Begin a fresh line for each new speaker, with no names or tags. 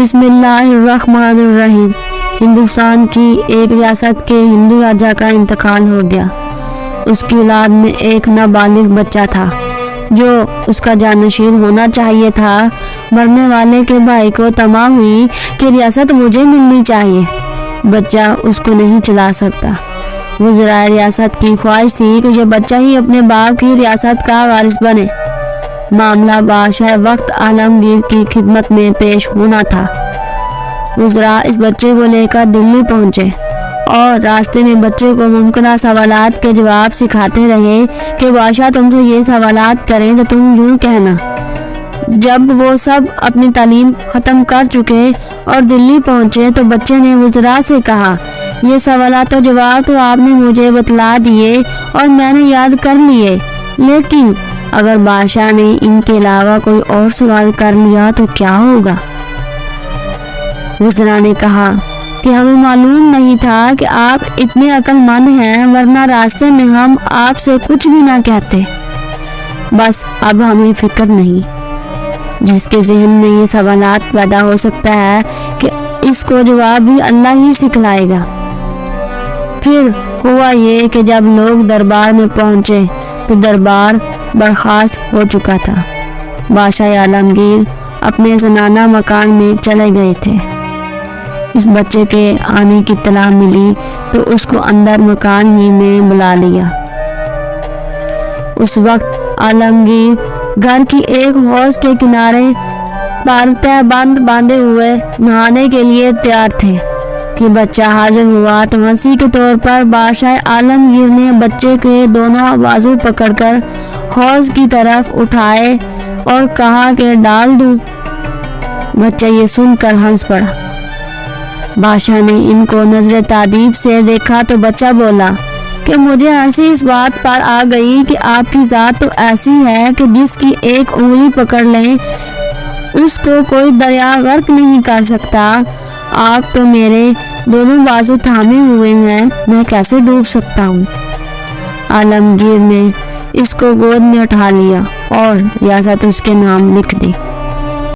بسم اللہ الرحمن الرحیم۔ ہندوستان کی ایک ریاست کے ہندو راجا کا انتقال ہو گیا۔ اس کی اولاد میں ایک نابالغ بچہ تھا جو اس کا جانشین ہونا چاہیے تھا۔ مرنے والے کے بھائی کو طمع ہوئی کہ ریاست مجھے ملنی چاہیے۔ بچہ اس کو نہیں چلا سکتا۔ وزراء ریاست کی خواہش تھی کہ یہ بچہ ہی اپنے باپ کی ریاست کا وارث بنے۔ معاملہ بادشاہ وقت عالمگیر کی خدمت میں پیش ہونا تھا۔ وزراء اس بچے کو لے کر دلی پہنچے اور راستے میں بچے کو ممکنہ سوالات کے جواب سکھاتے رہے کہ بادشاہ تم سے یہ سوالات کریں تو تم یوں کہنا۔ جب وہ سب اپنی تعلیم ختم کر چکے اور دلی پہنچے تو بچے نے وزراء سے کہا، یہ سوالات و جواب تو آپ نے مجھے بتلا دیے اور میں نے یاد کر لیے، لیکن اگر بادشاہ نے ان کے علاوہ کوئی اور سوال کر لیا تو کیا ہوگا؟ وزراء نے کہا کہ ہمیں معلوم نہیں تھا کہ آپ اتنے عقل مند ہیں، ورنہ راستے میں ہم آپ سے کچھ بھی نہ کہتے۔ بس اب ہمیں فکر نہیں۔ جس کے ذہن میں یہ سوالات پیدا ہو سکتا ہے کہ اس کو جواب بھی اللہ ہی سکھلائے گا۔ پھر ہوا یہ کہ جب لوگ دربار میں پہنچے تو دربار برخاست ہو چکا تھا۔ بادشاہ عالمگیر اپنے زنانہ مکان میں چلے گئے تھے۔ اس بچے کے آنے کی اطلاع ملی تو اس کو اندر مکان ہی میں بلا لیا۔ اس وقت عالمگیر گھر کی ایک حوض کے کنارے پالتہ بند باندھے ہوئے نہانے کے لیے تیار تھے کہ بچہ حاضر ہوا تو ہنسی کے طور پر بادشاہ عالمگیر نے بچے کے دونوں بازو پکڑ کر حوض کی طرف اٹھائے اور کہا کہ ڈال دوں۔ بچہ یہ سن کر ہنس پڑا۔ بادشاہ نے ان کو نظر تعجب سے دیکھا تو بچہ بولا کہ مجھے ہنسی اس بات پر آ گئی کہ آپ کی ذات تو ایسی ہے کہ جس کی ایک انگلی پکڑ لیں اس کو کوئی دریا غرق نہیں کر سکتا۔ آپ تو میرے دونوں بازو تھامے ہوئے ہیں، میں کیسے ڈوب سکتا ہوں؟ عالمگیر نے اس کو گود میں اٹھا لیا اور ریاست اس کے نام لکھ دی۔